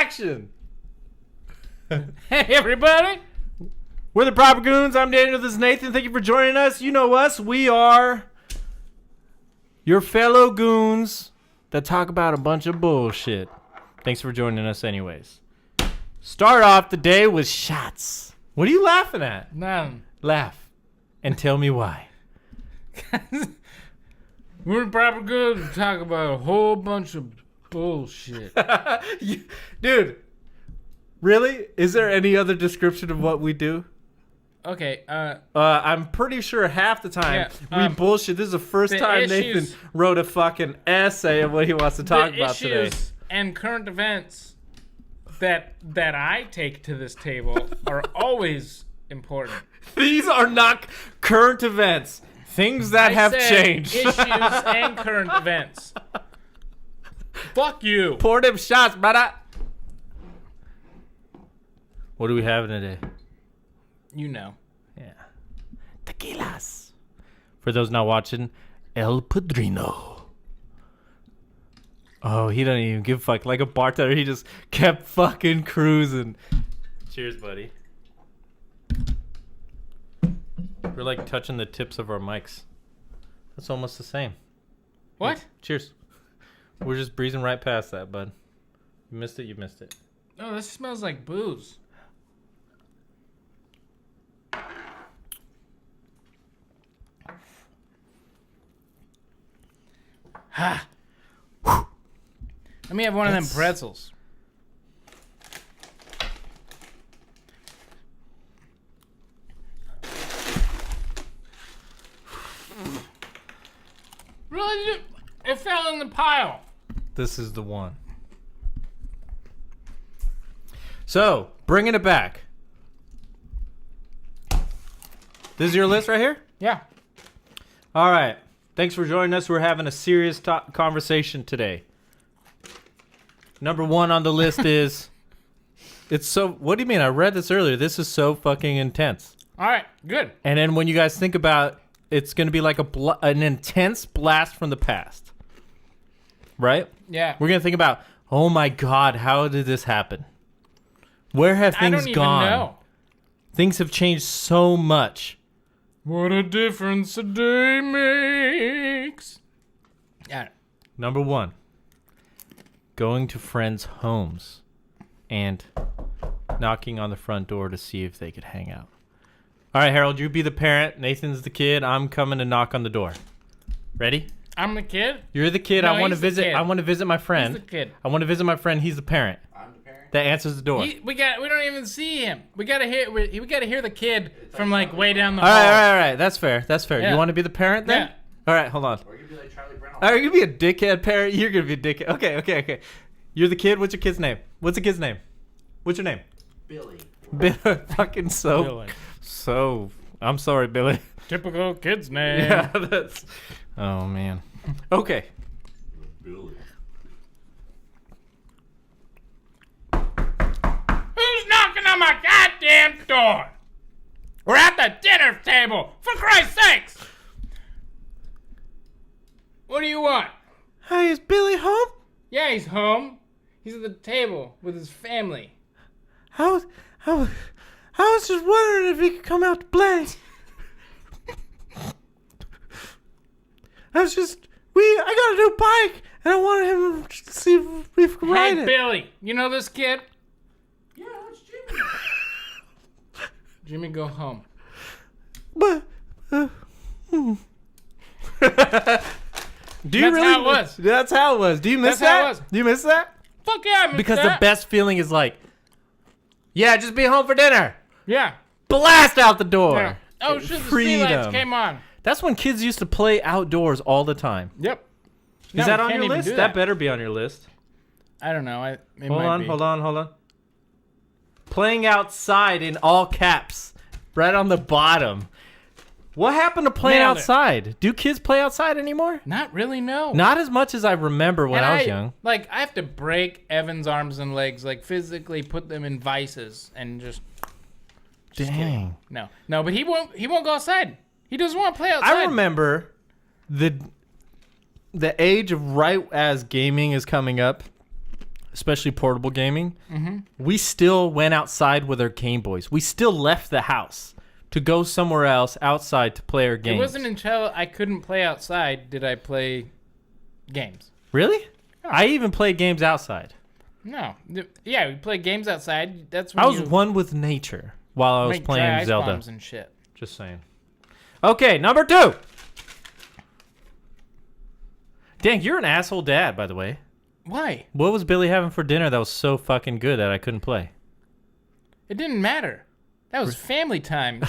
action. Hey, everybody. We're the Proper Goons. I'm Daniel. This is Nathan. Thank you for joining us. You know us. We are your fellow goons that talk about a bunch of bullshit. Thanks for joining us anyways. Start off the day with shots. What are you laughing at? None. Laugh and tell me why. We're probably good to talk about a whole bunch of bullshit. Dude, really? Is there any other description of what we do? Okay, I'm pretty sure half the time we bullshit. This is the first time Nathan wrote a fucking essay of what he wants to talk about today. Issues and current events that I take to this table are always important. These are not current events. Things that have changed. Issues and current events. Fuck you. Pour them shots, brother. What do we have today? You know. Yeah. Tequilas. For those not watching, El Padrino. Oh, he doesn't even give a fuck. Like a bartender, he just kept fucking cruising. Cheers, buddy. We're like touching the tips of our mics. That's almost the same. What? Cheers. We're just breezing right past that, bud. You missed it, you missed it. Oh, this smells like booze. Ha! Let me have one of them pretzels. Really? It fell in the pile. This is the one. So, bringing it back. This is your list right here? Yeah. All right. Thanks for joining us. We're having a serious conversation today. Number one on the list is... It's so... What do you mean? I read this earlier. This is so fucking intense. All right. Good. And then when you guys think about... It's going to be like an intense blast from the past. Right? Yeah. We're going to think about, oh my God, how did this happen? Where have things gone? I don't even know. Things have changed so much. What a difference a day makes. Yeah. Number one, going to friends' homes and knocking on the front door to see if they could hang out. All right, Harold, you be the parent. Nathan's the kid. I'm coming to knock on the door. Ready? I'm the kid? You're the kid. No, I want to he's the visit. kid. I want to visit my friend. He's the kid. I want to visit my friend. He's the parent. I'm the parent. That answers the door. We don't even see him. We gotta hear the kid from like way down the All hall. right. That's fair. Yeah. You want to be the parent then? Yeah. All right, hold on. Or you could be like Charlie Brown. Are you gonna be a dickhead parent? You're gonna be a dickhead. Okay. You're the kid. What's your kid's name? What's the kid's name? What's your name? Billy. Fucking so. Billy. So. I'm sorry, Billy. Typical kid's name. Yeah, that's. Oh man. Okay. Billy. Who's knocking on my goddamn door? We're at the dinner table, for Christ's sakes! What do you want? Hey, is Billy home? Yeah, he's home. He's at the table with his family. I was just wondering if he could come out to play. I got a new bike, and I wanted him to see if we could ride Hey, it. Billy, you know this kid? Yeah, it's Jimmy. Jimmy, go home. But, Do you That's really? how it was. That's how it was. Do you miss That's how that? it was. Do you miss that? Fuck yeah, I missed Because that. the best feeling is like, yeah, just be home for dinner. Yeah. Blast out the door. Yeah. Oh shit, the Freedom. streetlights came on. That's when kids used to play outdoors all the time. Yep. Is that on your list? That better be on your list. I don't know. It Hold might on, be. hold on. Playing outside in all caps, right on the bottom. What happened to playing Nailed it. outside? Do kids play outside anymore? Not really, no. Not as much as I remember when I was young. Like, I have to break Evan's arms and legs, like physically put them in vices and just Dang. no, but he won't go outside. He doesn't want to play outside. I remember the age of right as gaming is coming up. especially portable gaming, we still went outside with our Game Boys. We still left the house to go somewhere else outside to play our games. It wasn't until I couldn't play outside did I play games. Really? I even played games outside. No. Yeah, we played games outside. That's when I was you one with nature while I was make dry playing ice Zelda. bombs and shit. Just saying. Okay, number 2. Dang, you're an asshole dad, by the way. Why? What was Billy having for dinner that was so fucking good that I couldn't play? It didn't matter. That was family time.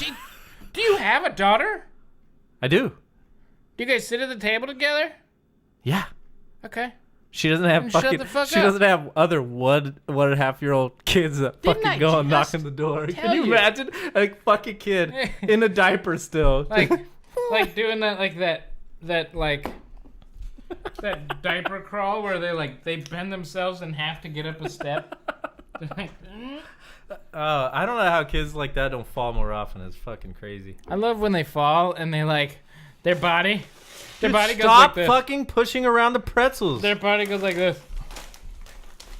Do you have a daughter? I do. Do you guys sit at the table together? Yeah. Okay. She doesn't have Then shut fucking. the fuck She up. doesn't have other 1.5-year-old kids that Didn't fucking I go and knock just on the door. tell Can you you? imagine a fucking kid in a diaper still? Like doing that that diaper crawl where they bend themselves in half to get up a step. They're like, I don't know how kids like that don't fall more often. It's fucking crazy. I love when they fall and they their body goes Stop like this. fucking pushing around the pretzels. Their body goes like this.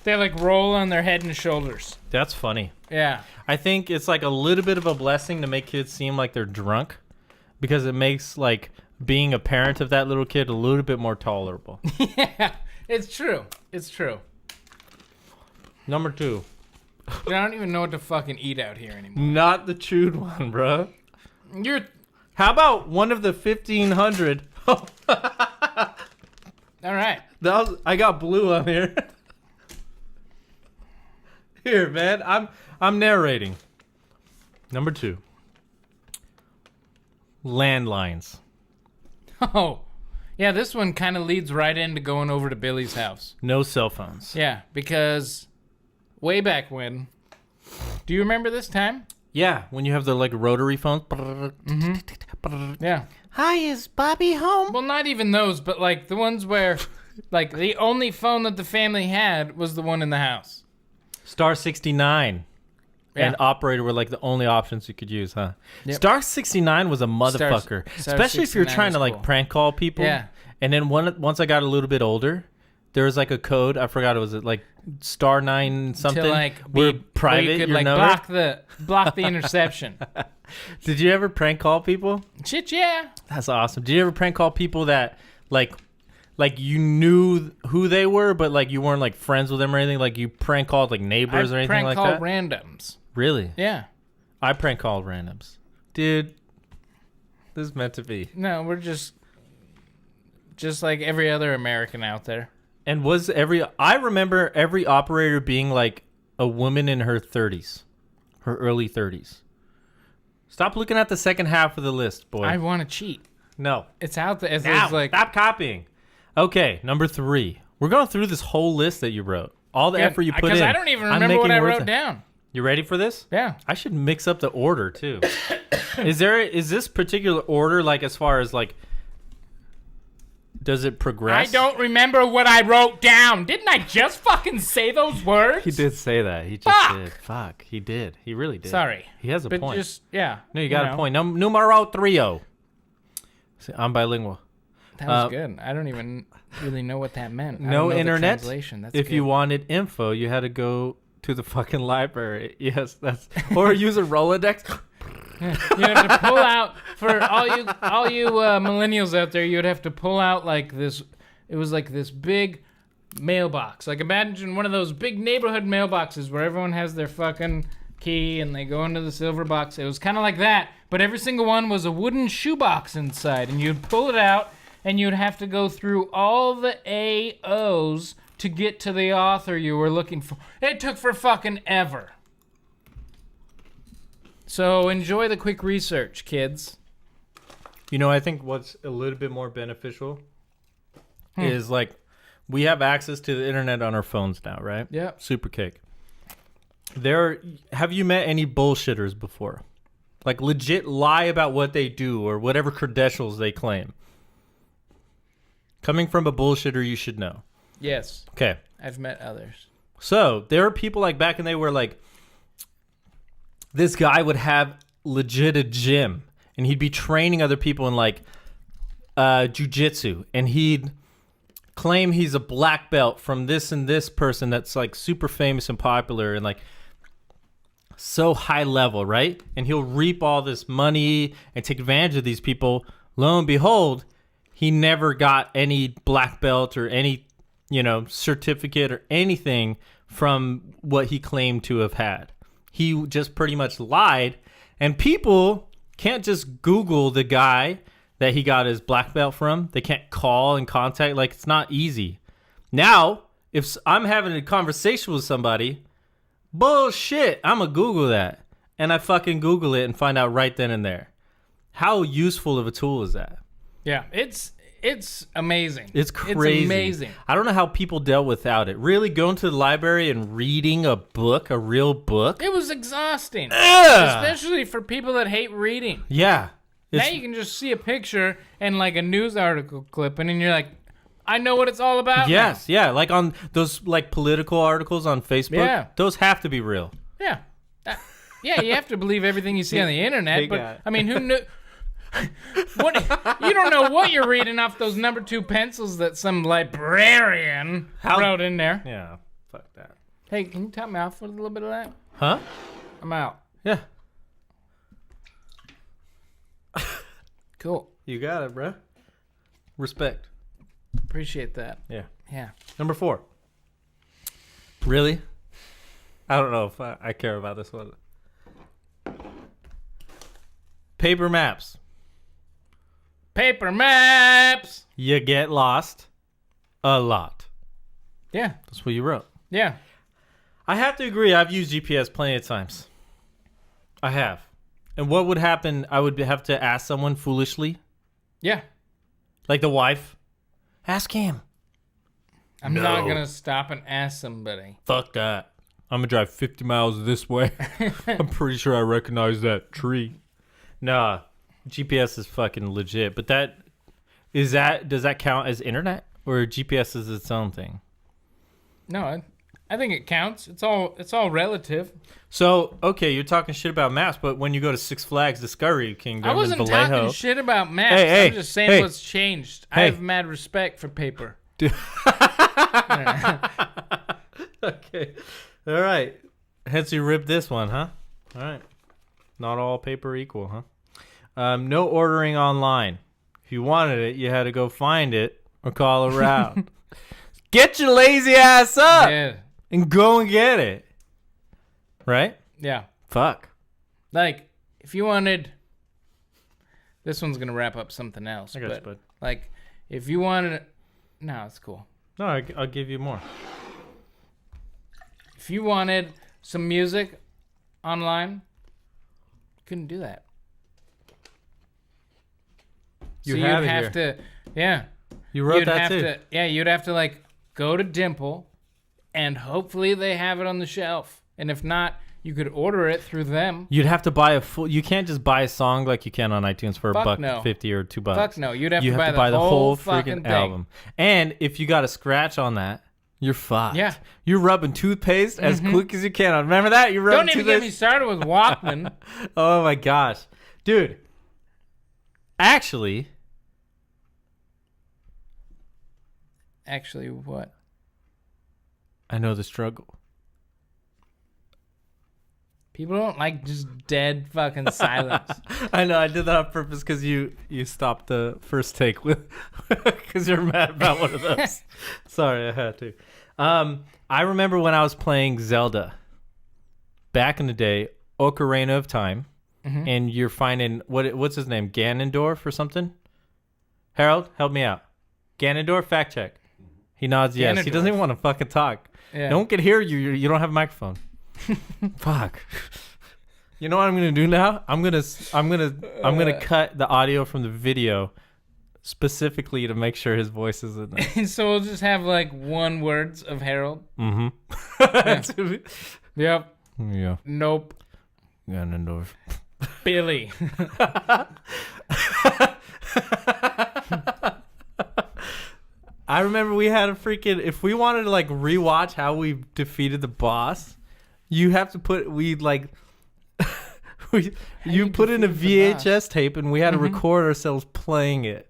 They roll on their head and shoulders. That's funny. Yeah. I think it's like a little bit of a blessing to make kids seem like they're drunk, because it makes like being a parent of that little kid a little bit more tolerable. Yeah. It's true. It's true. Number 2. I don't even know what to fucking eat out here anymore. Not the chewed one, bro. How about one of the 1,500? All right. I got blue on here. Here, man. I'm narrating. Number 2. Landlines. Oh. Yeah, this one kind of leads right into going over to Billy's house. No cell phones. Yeah, because way back when, do you remember this time? Yeah, when you have the like rotary phones. Yeah. Hi, is Bobby home? Well, not even those, but the ones where the only phone that the family had was the one in the house. Star 69 and operator were like the only options you could use, huh? Yep. Star 69 was a motherfucker, especially if you're 69 trying to was like cool. prank call people. Yeah. And then once I got a little bit older, there was like a code. I forgot it was like Star 9 something. To where where private you could your number. block the interception. Did you ever prank call people? Shit, yeah. That's awesome. Did you ever prank call people that like you knew who they were, but like you weren't like friends with them or anything? Like you prank called like neighbors or anything like prank that? call randoms. Really? Yeah. I prank called randoms. Dude, this is meant to be. No, we're just like every other American out there. And I remember every operator being like a woman in her 30s, her early 30s. Stop looking at the second half of the list, boy. I want to cheat. No. It's out there. It's Now, stop copying. Okay, number 3. We're going through this whole list that you wrote. All the effort you put in. Because I don't even remember what I wrote down. You ready for this? Yeah. I should mix up the order too. Is this particular order like as far as like does it progress? I don't remember what I wrote down. Didn't I just fucking say those words? He did say that. He just did. Fuck. He did. He really did. Sorry. He has a But point. just, yeah. No, you got a point. Numero 3. See, I'm bilingual. That was good. I don't even really know what that meant. I No don't know the internet. translation. That's If good. you wanted info, you had to go to the fucking library. Yes, or use a Rolodex. You have to pull out for all you millennials out there. You'd have to pull out like this. It was like this big mailbox. Like imagine one of those big neighborhood mailboxes where everyone has their fucking key and they go into the silver box. It was kind of like that, but every single one was a wooden shoebox inside, and you'd pull it out and you'd have to go through all the AOs to get to the author you were looking for. It took for fucking ever. So enjoy the quick research, kids. You know, I think what's a little bit more beneficial is like we have access to the internet on our phones now, right? Yep. Super cake. Have you met any bullshitters before? Like legit lie about what they do or whatever credentials they claim. Coming from a bullshitter, you should know. Yes. Okay. I've met others. So there are people like back in the day where like this guy would have legit a gym and he'd be training other people in like jujitsu, and he'd claim he's a black belt from this and this person that's like super famous and popular and like so high level, right? And he'll reap all this money and take advantage of these people. Lo and behold, he never got any black belt or any, certificate or anything from what he claimed to have had. He just pretty much lied. And people can't just Google the guy that he got his black belt from. They can't call and contact. Like, it's not easy. Now, if I'm having a conversation with somebody, bullshit, I'm going to Google that. And I fucking Google it and find out right then and there. How useful of a tool is that? Yeah, it's amazing. It's crazy. It's amazing. I don't know how people dealt without it. Really going to the library and reading a book, a real book? It was exhausting. Ugh. Especially for people that hate reading. Yeah. Now you can just see a picture and like a news article clip, and then you're like, I know what it's all about. Yes, yeah. Like on those like political articles on Facebook. Yeah. Those have to be real. Yeah. Yeah, you have to believe everything you see on the internet. Big But guy. I mean, who knew? What you don't know what you're reading off those number 2 pencils that some librarian wrote in there. Yeah. Fuck that. Hey, can you top me off with a little bit of that? Huh? I'm out. Yeah. Cool. You got it, bro. Respect. Appreciate that. Yeah. Yeah. Number 4. Really? I don't know if I care about this one. Paper maps. Paper maps. You get lost a lot. Yeah. That's what you wrote. Yeah. I have to agree. I've used GPS plenty of times. I have. And what would happen? I would have to ask someone foolishly. Yeah. Like the wife. Ask him. I'm not going to stop and ask somebody. Fuck that. I'm going to drive 50 miles this way. I'm pretty sure I recognize that tree. Nah. GPS is fucking legit. But does that count as internet? Or GPS is its own thing? No, I think it counts. It's all relative. So, okay, you're talking shit about maps, but when you go to Six Flags Discovery Kingdom I wasn't in Vallejo, talking shit about maps. Hey, I'm just saying hey. what's changed. I Hey. have mad respect for paper. Okay. All right. Hence you ripped this one, huh? All right. Not all paper equal, huh? No ordering online. If you wanted it, you had to go find it or call around. Get your lazy ass up Yeah. and go and get it. Right? Yeah. Fuck. Like, if you wanted... This one's going to wrap up something else. I got you, but, bud. like, if you wanted... No, it's cool. No, I'll give you more. If you wanted some music online, you couldn't do that. You so have you'd it have here. to... Yeah. You wrote You'd that have too. to... Yeah, you'd have to, like, go to Dimple, and hopefully they have it on the shelf. And if not, you could order it through them. You'd have to buy a full. You can't just buy a song like you can on iTunes for Fuck $1.50 or $2. Fuck no. You'd have You to have buy the whole fucking freaking thing. album. And if you got a scratch on that, you're fucked. Yeah. You're rubbing toothpaste as quick as you can. Remember that? You're rubbing Don't even toothpaste. get me started with Walkman. Oh my gosh, dude. Actually, What? I know the struggle. People don't like just dead fucking silence. I know. I did that on purpose because you stopped the first take with because you're mad about one of those. Sorry, I had to. I remember when I was playing Zelda back in the day, Ocarina of Time, and you're finding what's his name, Ganondorf or something. Harold, help me out. Ganondorf, fact check. He nods yes. He doesn't even want to fucking talk. Yeah. No one can hear you. You don't have a microphone. Fuck. You know what I'm gonna do now? I'm gonna cut the audio from the video specifically to make sure his voice is in there. So we'll just have like one words of Harold. Mm-hmm. Yep. Yeah. Nope. Ganondorf. Billy. I remember we had a freaking. If we wanted to like rewatch how we defeated the boss, you have to put you put in a defeated the boss? VHS tape and we had to record ourselves playing it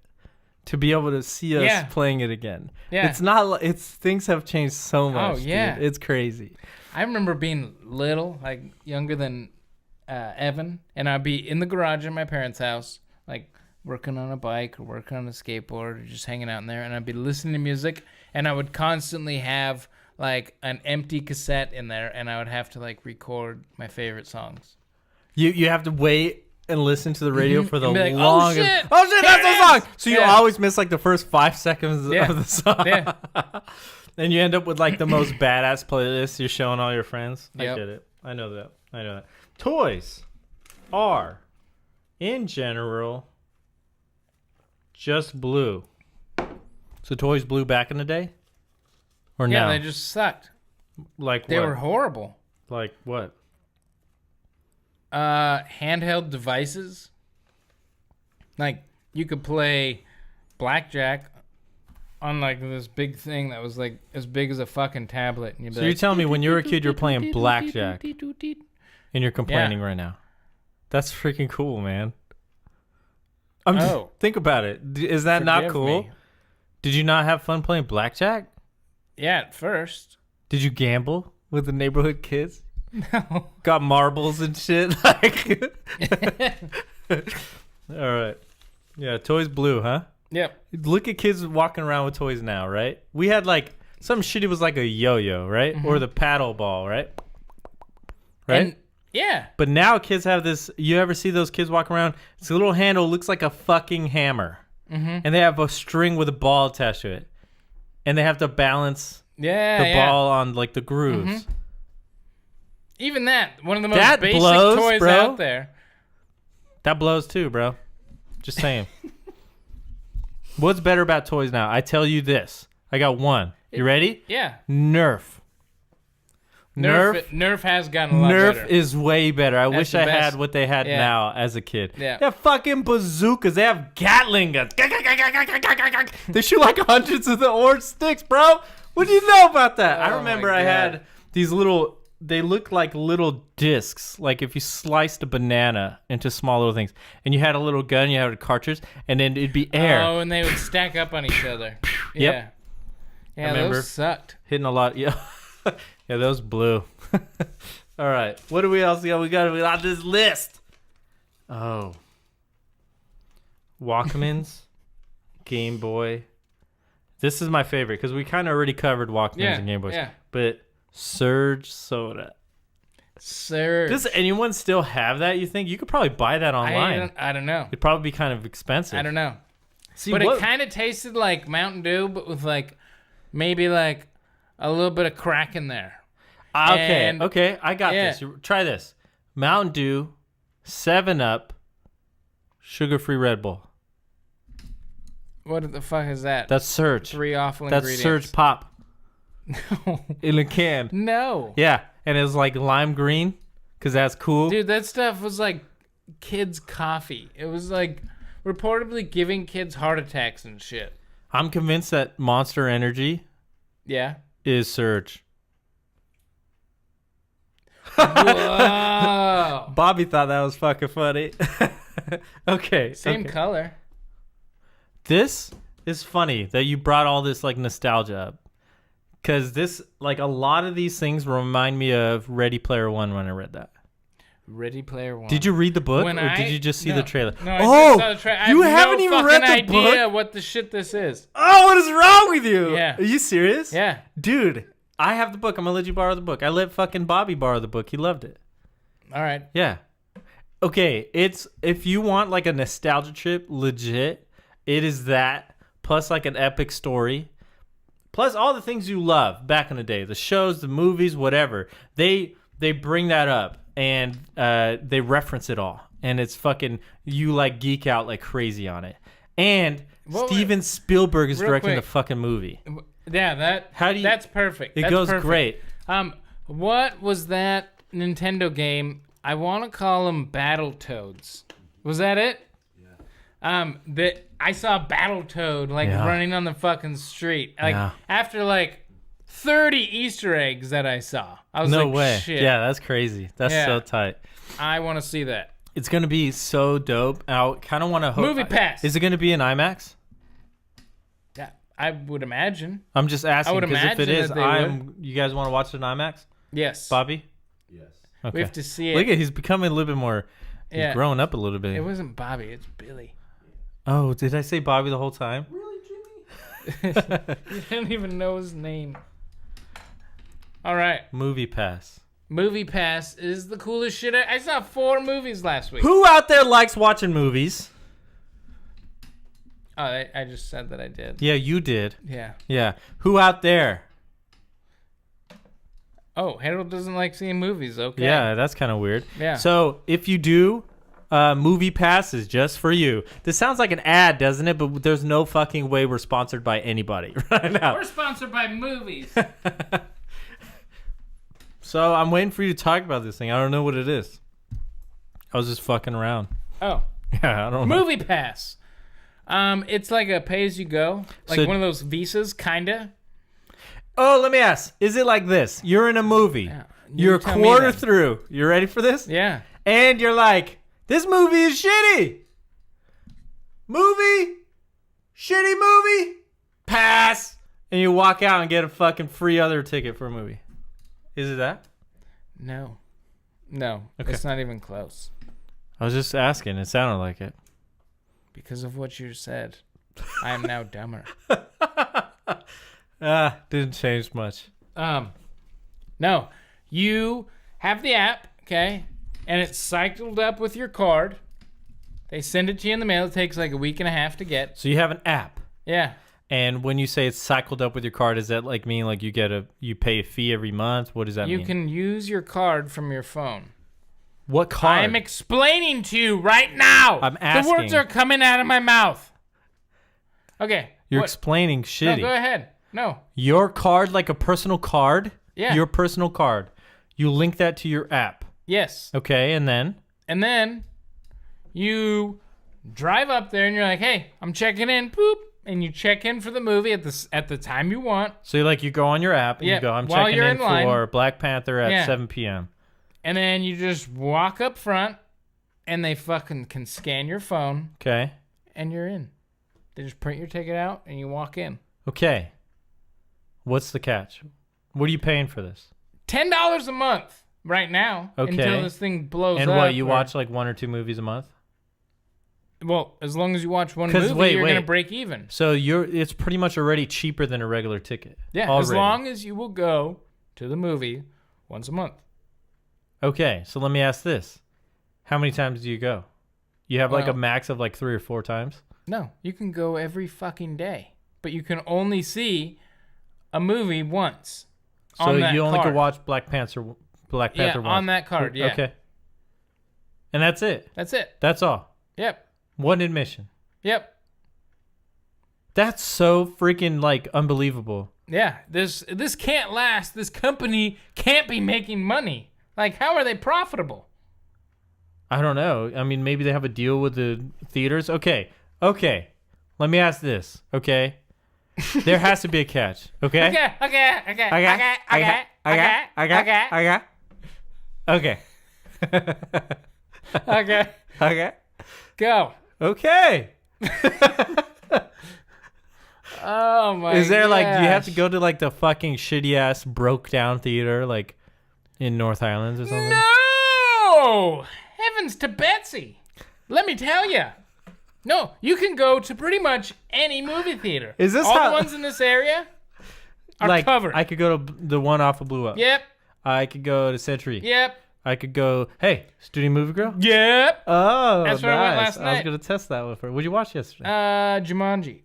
to be able to see us Yeah. playing it again. Yeah. It's not. It's things have changed so much. yeah. dude. It's crazy. I remember being little, like younger than Evan, and I'd be in the garage in my parents' house, like working on a bike or working on a skateboard or just hanging out in there, and I'd be listening to music, and I would constantly have like an empty cassette in there, and I would have to like record my favorite songs. You have to wait and listen to the radio for the And be like, longest. oh shit, that's here the it song. is! So you Yeah. always miss like the first 5 seconds Yeah. of the song. Yeah. And you end up with like the most badass playlist you're showing all your friends. I Yep. get it. I know that. Toys are, in general, just blue. So toys blue back in the day? Or Yeah, now? they just sucked. Like They what? were horrible. Like what? Handheld devices. Like you could play blackjack on like this big thing that was like as big as a fucking tablet. And you'd be So like, you're telling me when you were a kid you were playing blackjack and you're complaining right now? That's freaking cool, man. Oh. Think about it. Is that not Forgive cool? me. Did you not have fun playing blackjack? Yeah, at first. Did you gamble with the neighborhood kids? No. Got marbles and shit? Like, all right. Yeah, toys blue, huh? Yep. Look at kids walking around with toys now, right? We had like some shitty was like a yo-yo, right? Or the paddle ball, right? Right? And, yeah. But now kids have this. You ever see those kids walk around? It's a little handle, looks like a fucking hammer, and they have a string with a ball attached to it, and they have to balance Yeah. the yeah. ball on like the grooves. Even that, one of the most That basic blows, toys bro. out there. That blows too, bro. Just saying. What's better about toys now? I tell you this. I got one. You ready? Yeah. Nerf. Nerf has gotten a lot Nerf better. is way better. I wish the I best. had what they had Yeah. now as a kid. Yeah. They have fucking bazookas. They have Gatling guns. They shoot like hundreds of the orange sticks, bro. What do you know about that? I Oh remember my I God. had these little, they look like little discs. Like if you sliced a banana into small little things. And you had a little gun, you had a cartridge, and then it'd be air. Oh, and they would stack up on each other. Yep. Yeah. Yeah, remember. those sucked. Hitting a lot. Yeah. Yeah, those blue. All right. What do we else got? We got on this list. Oh. Walkmans, Game Boy. This is my favorite because we kind of already covered Walkmans Yeah. and Game Boys. Yeah. But Surge Soda. Sir. Does anyone still have that, you think? You could probably buy that online. I don't know. It'd probably be kind of expensive. I don't know. See, But what, it kind of tasted like Mountain Dew, but with like maybe like a little bit of crack in there. okay, and- okay. I got yeah. this. Try this. Mountain Dew, 7-Up, sugar-free Red Bull. What the fuck is that? That's Surge. 3 awful That's ingredients. Surge Pop No. in a can. No. Yeah, and it was like lime green because that's cool. Dude, that stuff was like kids' coffee. It was like reportedly giving kids heart attacks and shit. I'm convinced that Monster Energy Yeah. is Surge. Whoa. Bobby thought that was fucking funny. Okay. Same okay. color. This is funny that you brought all this like nostalgia up. Because this, like a lot of these things remind me of Ready Player One when I read that. Ready Player One. Did you read the book When or did you just see no. the trailer? No, I oh, just saw the trailer. you I have haven't no even read fucking the idea book? what the shit this is. Oh, what is wrong with you? Yeah. Are you serious? Yeah. Dude, I have the book. I'm going to let you borrow the book. I let fucking Bobby borrow the book. He loved it. All right. Yeah. Okay, it's if you want like a nostalgia trip, legit, it is that plus like an epic story. Plus all the things you love back in the day, the shows, the movies, whatever. They bring that up and they reference it all. And it's fucking you like geek out like crazy on it. And Well, Steven Spielberg is real directing quick. the fucking movie. Yeah, that's perfect. It That's goes perfect. great. What was that Nintendo game? I want to call them Battletoads. Was that it? Yeah. That I saw Battletoad like Yeah. running on the fucking street. Like Yeah. after like 30 Easter eggs that I saw. I was No like, way. shit. Yeah, that's crazy. That's Yeah. so tight. I want to see that. It's gonna be so dope. I kind of want to hope. Movie Pass. Is it gonna be in IMAX? I would imagine. I'm just asking I would because if it imagine is, that they you guys want to watch it in IMAX? Yes. Bobby? Yes. Okay. We have to see it. Look at he's becoming a little bit more. He's Yeah. growing up a little bit. It wasn't Bobby. It's Billy. Oh, did I say Bobby the whole time? Really, Jimmy? You didn't even know his name. All right. Movie Pass. Movie Pass is the coolest shit. I saw 4 movies last week. Who out there likes watching movies? Oh, I just said that I did. Yeah, you did. Yeah. Yeah. Who out there? Oh, Harold doesn't like seeing movies. Okay. Yeah, that's kind of weird. Yeah. So if you do, Movie Pass is just for you. This sounds like an ad, doesn't it? But there's no fucking way we're sponsored by anybody right now. We're sponsored by movies. So I'm waiting for you to talk about this thing. I don't know what it is. I was just fucking around. Oh, Yeah, I don't know. Movie Pass. It's like a pay-as-you-go, like So- one of those visas, kinda. Oh, let me ask. Is it like this? You're in a movie. Yeah. You're a You tell me quarter then. through. You ready for this? Yeah. And you're like, this movie is shitty. Movie? Shitty movie? Pass. And you walk out and get a fucking free other ticket for a movie. Is it that? No, Okay. it's not even close I was just asking. It sounded like it. because of what you said. I am now dumber. Didn't change much. No, you have the app, okay, and it's cycled up with your card. They send it to you in the mail. It takes like a week and a half to get. So you have an app. Yeah. And when you say it's cycled up with your card, does that like mean like you pay a fee every month? What does that mean? You can use your card from your phone. What card? I'm explaining to you right now. I'm The words asking. are coming out of my mouth. Okay. You're what? explaining No, shitty. go ahead. No. Your card, like a personal card? Yeah. Your personal card. You link that to your app. Yes. Okay, and then? And then you drive up there and you're like, hey, I'm checking in. Boop. And you check in for the movie at the time you want. So you go on your app and Yeah, you go, I'm while checking you're in in line. for Black Panther at Yeah. 7 p.m. And then you just walk up front and they fucking can scan your phone Okay. and you're in. They just print your ticket out and you walk in. Okay. What's the catch? What are you paying for this? $10 a month right now Okay. until this thing blows And up. what, you or- watch like 1 or 2 movies a month? Well, as long as you watch one 'Cause movie, wait, you're wait. going to break even. So it's pretty much already cheaper than a regular ticket. Yeah, as Already. long as you will go to the movie once a month. Okay, so let me ask this. How many times do you go? You have like a Well- max of like 3 or 4 times? No, you can go every fucking day, but you can only see a movie once. So on that you only card. could watch Black Panther Yeah, once. on that card, yeah. Okay. And that's it. That's it. That's all. Yep. One admission. Yep. That's so freaking like unbelievable. Yeah. This can't last. This company can't be making money. Like, how are they profitable? I don't know. I mean, maybe they have a deal with the theaters. Okay. Let me ask this. Okay. There has to be a catch. Okay. Okay. Okay. Okay. Go. Okay. Oh my. Is there like, do you have to gosh. go to like the fucking shitty ass broke down theater like in North Islands or something? No! Heavens to Betsy! Let me tell you. No, you can go to pretty much any movie theater. Is this all how- the ones in this area are Like covered? I could go to the one off of Blue Up. Yep. I could go to Century. Yep. I could go. Hey, Studio Movie Girl. Yep. Oh, That's where I went nice. last I was night. gonna test that with her. What'd you watch yesterday? Jumanji.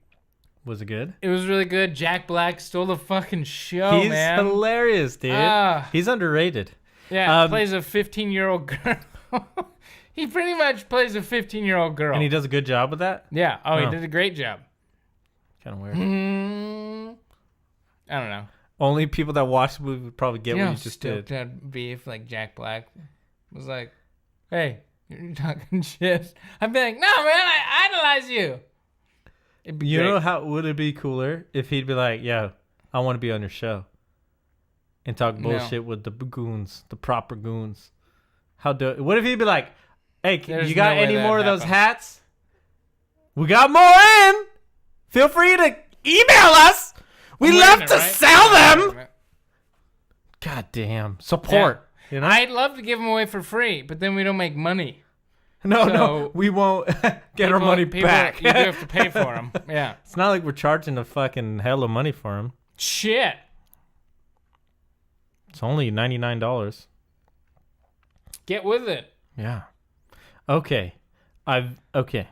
Was it good? It was really good. Jack Black stole the fucking show, He's man. hilarious, dude. Ah. He's underrated. Yeah, plays a 15-year-old girl. He pretty much plays a 15-year-old girl. And he does a good job with that. Yeah. Oh, he Oh. did a great job. Kind of weird. I don't know. Only people that watch the movie would probably get You know what how you just stoked did. I'd be if like Jack Black was like, "Hey, you're talking shit." I'd be like, "No, man, I idolize you." It'd be You great. know how would it be cooler if he'd be like, "Yeah, I want to be on your show," and talk No. bullshit with the goons, the proper goons. What if he'd be like, "Hey, There's you got no way any that'd more of those happen. hats? We got more in. Feel free to email us. We I'm love wearing to it, right? sell I'm them. wearing it. God damn. Support. You know? I'd love to give them away for free, but then we don't make money. No, So, we won't get our money back. You do have to pay for them. Yeah. It's not like we're charging a fucking hell of money for them. Shit. It's only $99. Get with it. Yeah. Okay. Okay.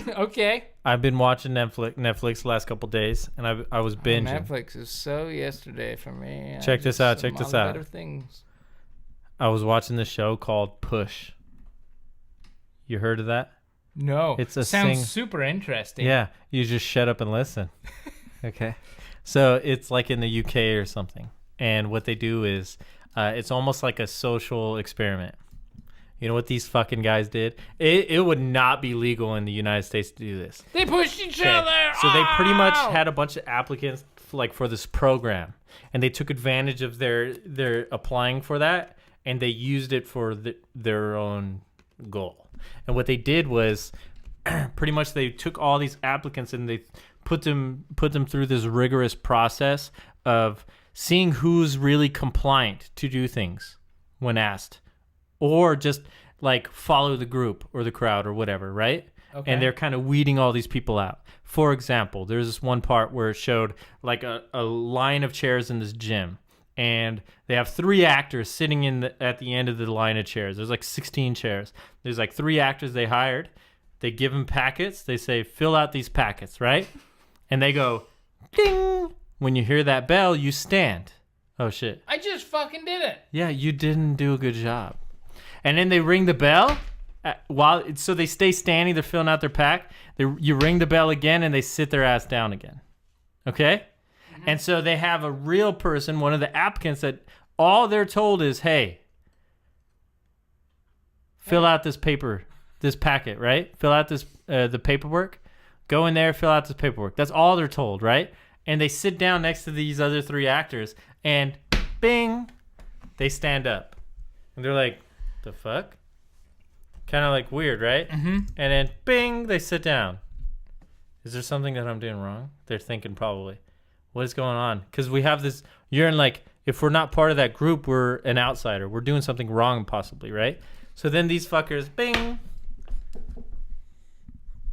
Okay. I've been watching Netflix the last couple days, and I was binging. Netflix is so yesterday for me. Check this out. Check this out. Better things. I was watching this show called Push. You heard of that? No. It's a sounds super interesting. Yeah. You just shut up and listen. Okay. So it's like in the UK or something, and what they do is, it's almost like a social experiment. You know what these fucking guys did? It would not be legal in the United States to do this. They pushed each Okay. other. So they pretty much Ow! had a bunch of applicants for this program, and they took advantage of their applying for that, and they used it for their own goal. And what they did was pretty much they took all these applicants and they put them through this rigorous process of seeing who's really compliant to do things when asked, or just like follow the group or the crowd or whatever, right? Okay. And they're kind of weeding all these people out. For example, there's this one part where it showed like a line of chairs in this gym, and they have 3 actors sitting at the end of the line of chairs. There's like 16 chairs. There's like 3 actors they hired. They give them packets. They say, fill out these packets, right? And they go, ding. When you hear that bell, you stand. Oh, shit. I just fucking did it. Yeah, you didn't do a good job. And then they ring the bell. So they stay standing. They're filling out their pack. You ring the bell again, and they sit their ass down again. Okay? Mm-hmm. And so they have a real person, one of the applicants, that all they're told is, hey, fill out this packet, right? Fill out the paperwork. Go in there, fill out this paperwork. That's all they're told, right? And they sit down next to these other 3 actors, and bing, they stand up. And they're like, the fuck? Kind of like weird, right? Mm-hmm. And then bing, they sit down. Is there something that I'm doing wrong? They're thinking probably. What is going on? Because we have this, you're in like, if we're not part of that group, we're an outsider. We're doing something wrong possibly, right? So then these fuckers, bing,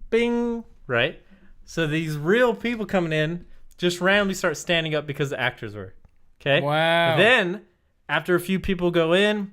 bing, right? So these real people coming in just randomly start standing up because the actors were. Okay? Wow. Then, after a few people go in,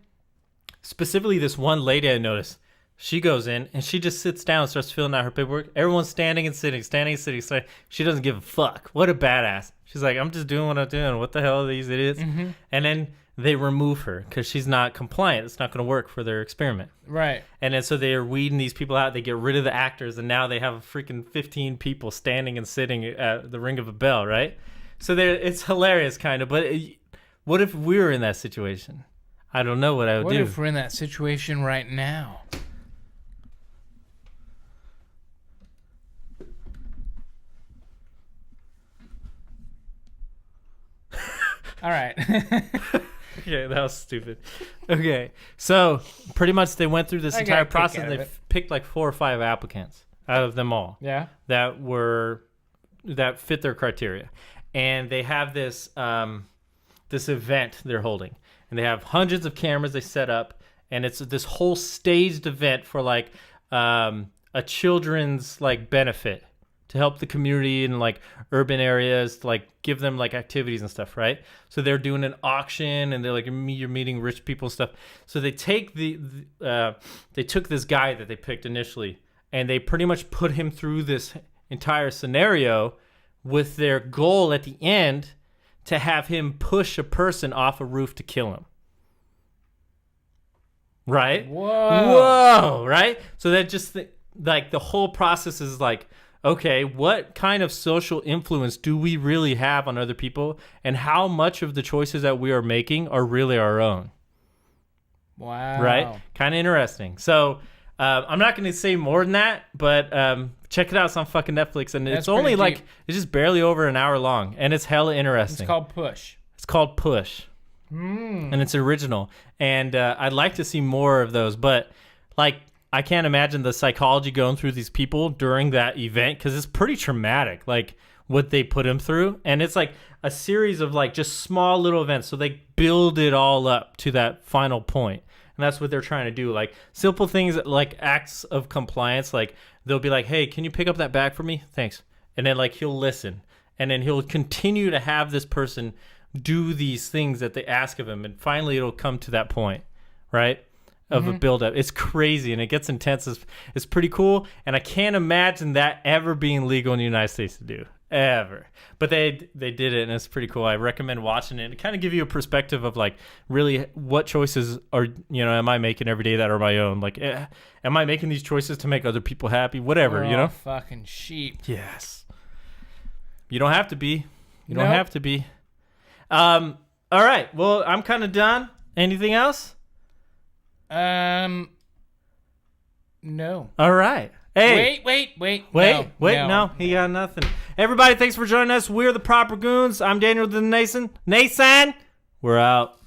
specifically this one lady I noticed, she goes in and she just sits down and starts filling out her paperwork. Everyone's standing and sitting, standing and sitting. She doesn't give a fuck. What a badass. She's like, I'm just doing what I'm doing. What the hell are these idiots? Mm-hmm. And then they remove her because she's not compliant. It's not going to work for their experiment. Right. And then so they are weeding these people out. They get rid of the actors, and now they have a freaking 15 people standing and sitting at the ring of a bell, right? So it's hilarious, kind of. But what if we were in that situation? I don't know what I would What do. if we're in that situation right now? All right. Okay, that was stupid. Okay, so pretty much they went through this I got entire a kick process. out And of they it. picked like 4 or 5 applicants out of them all Yeah. that fit their criteria, and they have this this event they're holding, and they have hundreds of cameras they set up, and it's this whole staged event for like a children's like benefit to help the community in like urban areas, to like give them like activities and stuff, right? So they're doing an auction, and they're like, you're meeting rich people and stuff. So they take they took this guy that they picked initially, and they pretty much put him through this entire scenario with their goal at the end to have him push a person off a roof to kill him. Right? Whoa. Right? So that just like the whole process is like, okay, what kind of social influence do we really have on other people, and how much of the choices that we are making are really our own? Wow. Right? Kind of interesting. So I'm not going to say more than that, but check it out. It's on fucking Netflix, and That's it's only pretty like, deep. it's just barely over an hour long, and it's hella It's interesting. called Push. It's called Push. And it's original, and I'd like to see more of those, but like I can't imagine the psychology going through these people during that event, because it's pretty traumatic. Like what they put him through. And it's like a series of like just small little events. So they build it all up to that final point. And that's what they're trying to do. Like simple things like acts of compliance. Like they'll be like, hey, can you pick up that bag for me? Thanks. And then like he'll listen. And then he'll continue to have this person do these things that they ask of him. And finally it'll come to that point, right? Of a buildup. It's crazy and it gets intense. It's pretty cool. And I can't imagine that ever being legal in the United States to do. Ever. But they did it and it's pretty cool. I recommend watching it. It kind of give you a perspective of like really what choices are, am I making every day that are my own? Like, am I making these choices to make other people happy? Whatever, We're all fucking sheep. Yes. You don't have to be. You don't Nope. have to be. All right. Well, I'm kind of done. Anything else? No. All right. Hey. Wait. No, he got nothing. Everybody, thanks for joining us. We're the Proper Goons. I'm Daniel the Nason. We're out.